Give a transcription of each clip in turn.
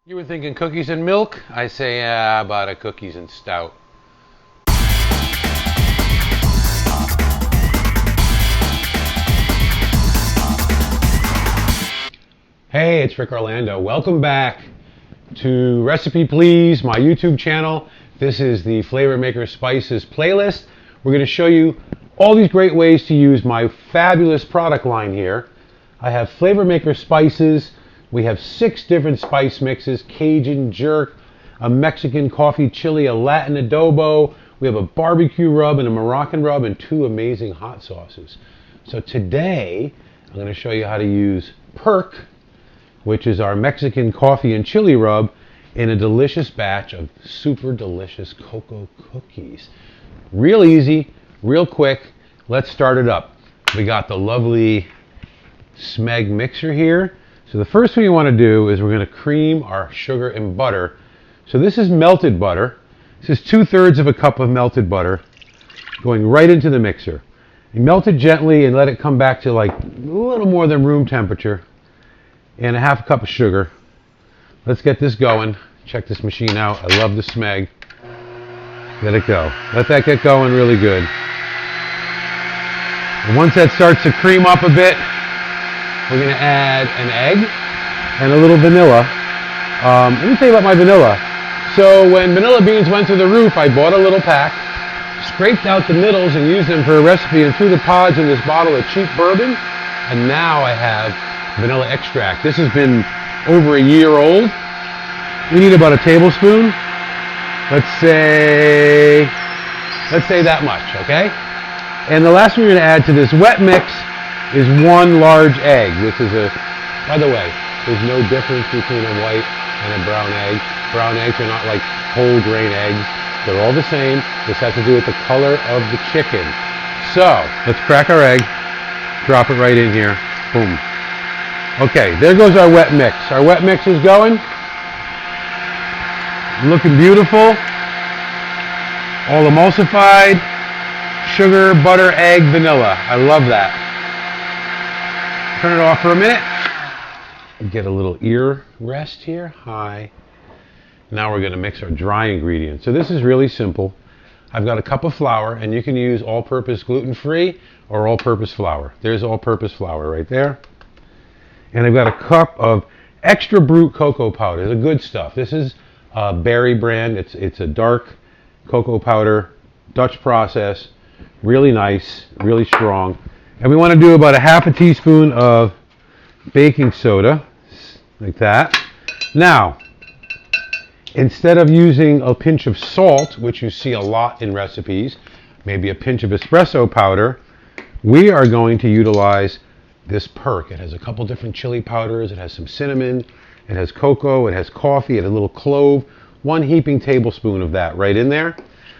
You were thinking cookies and milk? I say, how about a cookies and stout? Hey, it's Ric Orlando. Welcome back to Recipe Please, my YouTube channel. This is the Flavor Maker Spices playlist. We're going to show you all these great ways to use my fabulous product line here. I have Flavor Maker Spices. We have 6 different spice mixes: Cajun jerk, a Mexican coffee chili, a Latin adobo. We have a barbecue rub and a Moroccan rub, and 2 amazing hot sauces. So today I'm going to show you how to use PERK, which is our Mexican coffee and chili rub, in a delicious batch of super delicious cocoa cookies. Real easy, real quick. Let's start it up. We got the lovely Smeg mixer here. So the first thing you want to do is we're going to cream our sugar and butter. So this is melted butter. This is 2/3 of a cup of melted butter going right into the mixer. You melt it gently and let it come back to like a little more than room temperature. And a 1/2 cup of sugar. Let's get this going. Check this machine out. I love the Smeg. Let it go. Let that get going really good. And once that starts to cream up a bit, we're going to add an egg and a little vanilla. Let me tell you about my vanilla. So when vanilla beans went through the roof, I bought a little pack, scraped out the middles and used them for a recipe, and threw the pods in this bottle of cheap bourbon. And now I have vanilla extract. This has been over a year old. We need about a tablespoon. Let's say that much, okay? And the last thing we're going to add to this wet mix is 1 large egg. This is by the way, there's no difference between a white and a brown egg. Brown eggs are not like whole grain eggs. They're all the same. This has to do with the color of the chicken. So let's crack our egg, drop it right in here. Boom. Okay, there goes our wet mix. Our wet mix is going. Looking beautiful. All emulsified. Sugar, butter, egg, vanilla. I love that. Turn it off for a minute. Get a little ear rest here. Hi. Now we're going to mix our dry ingredients. So this is really simple. I've got a cup of flour, and you can use all-purpose gluten-free or all-purpose flour. There's all-purpose flour right there. And I've got a cup of extra brute cocoa powder, the good stuff. This is a Berry brand. It's a dark cocoa powder, Dutch process, really nice, really strong. And we want to do about a 1/2 teaspoon of baking soda, like that. Now, instead of using a pinch of salt, which you see a lot in recipes, maybe a pinch of espresso powder, we are going to utilize this PERK. It has a couple different chili powders. It has some cinnamon. It has cocoa. It has coffee. It has a little clove. 1 heaping tablespoon of that right in there.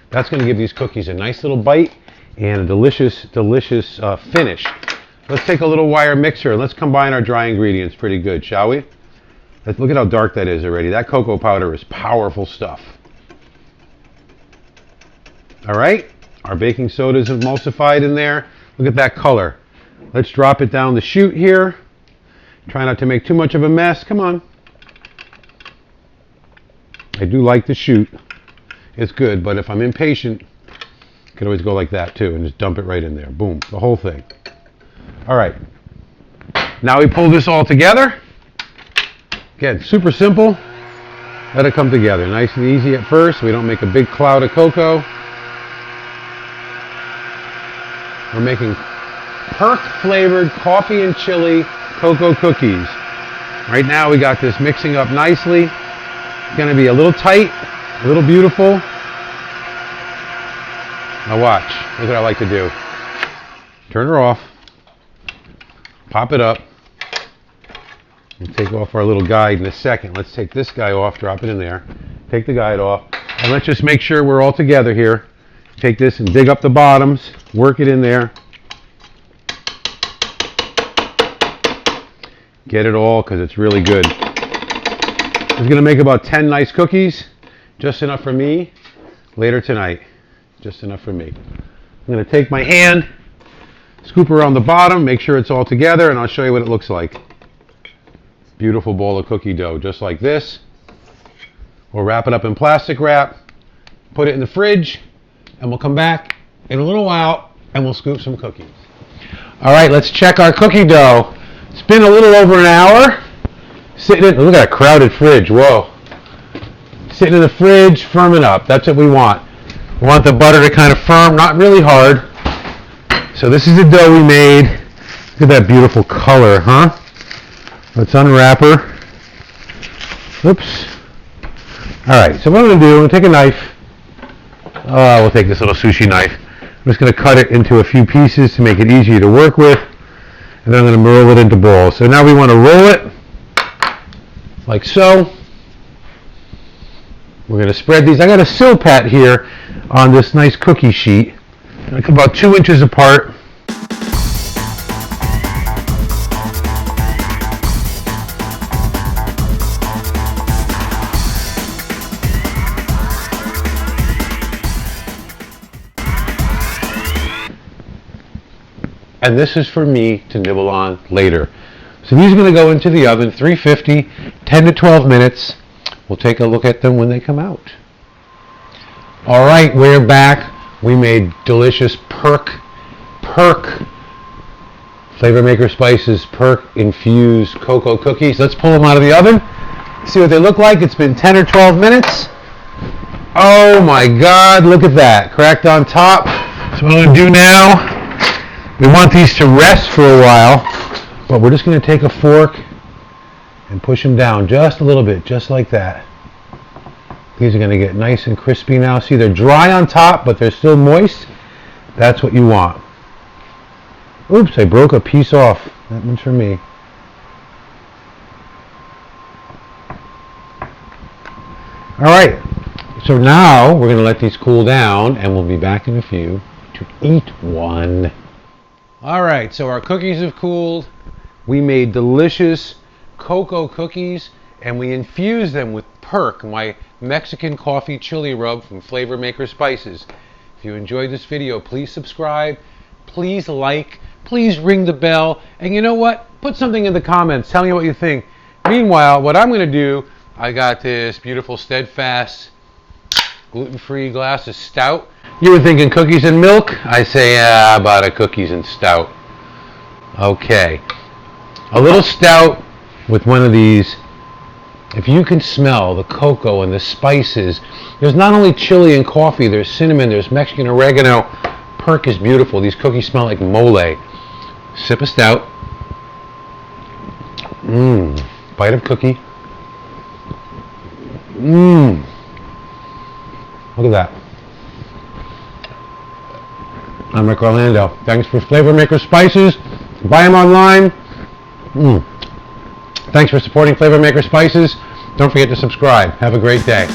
That's going to give these cookies a nice little bite and a delicious, delicious finish. Let's take a little wire mixer and let's combine our dry ingredients pretty good, shall we? Look at how dark that is already. That cocoa powder is powerful stuff. All right, our baking soda is emulsified in there. Look at that color. Let's drop it down the chute here. Try not to make too much of a mess. Come on. I do like the chute. It's good, but if I'm impatient, I could always go like that too and just dump it right in there. Boom, the whole thing. All right. Now we pull this all together. Again, super simple. Let it come together. Nice and easy at first. We don't make a big cloud of cocoa. We're making PERK flavored coffee and chili cocoa cookies. Right now we got this mixing up nicely. It's going to be a little tight, a little beautiful. Now watch. Here's what I like to do. Turn her off. Pop it up. And take off our little guide in a second. Let's take this guy off, drop it in there. Take the guide off. And let's just make sure we're all together here. Take this and dig up the bottoms. Work it in there. Get it all because it's really good. I'm going to make about 10 nice cookies. Just enough for me later tonight. Just enough for me. I'm going to take my hand, scoop around the bottom, make sure it's all together, and I'll show you what it looks like. Beautiful ball of cookie dough, just like this. We'll wrap it up in plastic wrap, put it in the fridge, and we'll come back in a little while and we'll scoop some cookies. All right, let's check our cookie dough. It's been a little over an hour. Sitting in, look at that crowded fridge, whoa. Sitting in the fridge, firming up. That's what we want. We want the butter to kind of firm, not really hard. So this is the dough we made. Look at that beautiful color, huh? Let's unwrap her. Oops. All right, so what I'm going to do, I'm going to take a knife. We'll take this little sushi knife. I'm just going to cut it into a few pieces to make it easier to work with. And then I'm going to roll it into balls. So now we want to roll it like so. We're going to spread these. I got a Silpat here on this nice cookie sheet. Like about 2 inches apart. And this is for me to nibble on later. So these are going to go into the oven, 350, 10 to 12 minutes. We'll take a look at them when they come out. All right, we're back. We made delicious PERK Flavor Maker Spices PERK infused cocoa cookies. Let's pull them out of the oven, see what they look like. It's been 10 or 12 minutes. Oh my God, look at that, cracked on top. So what I'm going to do now, we want these to rest for a while, but we're just going to take a fork and push them down just a little bit, just like that. These are going to get nice and crispy now. See, they're dry on top, but they're still moist. That's what you want. Oops, I broke a piece off. That one's for me. All right, so now we're going to let these cool down, and we'll be back in a few to eat one. All right, so our cookies have cooled. We made delicious cocoa cookies, and we infused them with PERK, my Mexican coffee chili rub from Flavor Maker Spices. If you enjoyed this video, please subscribe, please like, please ring the bell, and you know what? Put something in the comments. Tell me what you think. Meanwhile, what I'm going to do, I got this beautiful Steadfast gluten-free glass of stout. You were thinking cookies and milk? I say, how about a cookies and stout? Okay. A little stout with one of these. If you can smell the cocoa and the spices, there's not only chili and coffee, there's cinnamon, there's Mexican oregano. PERK is beautiful. These cookies smell like mole. Sip of stout. Bite of cookie. Look at that. I'm Ric Orlando. Thanks for Flavor Maker Spices. Buy them online. Thanks for supporting Flavor Maker Spices. Don't forget to subscribe. Have a great day.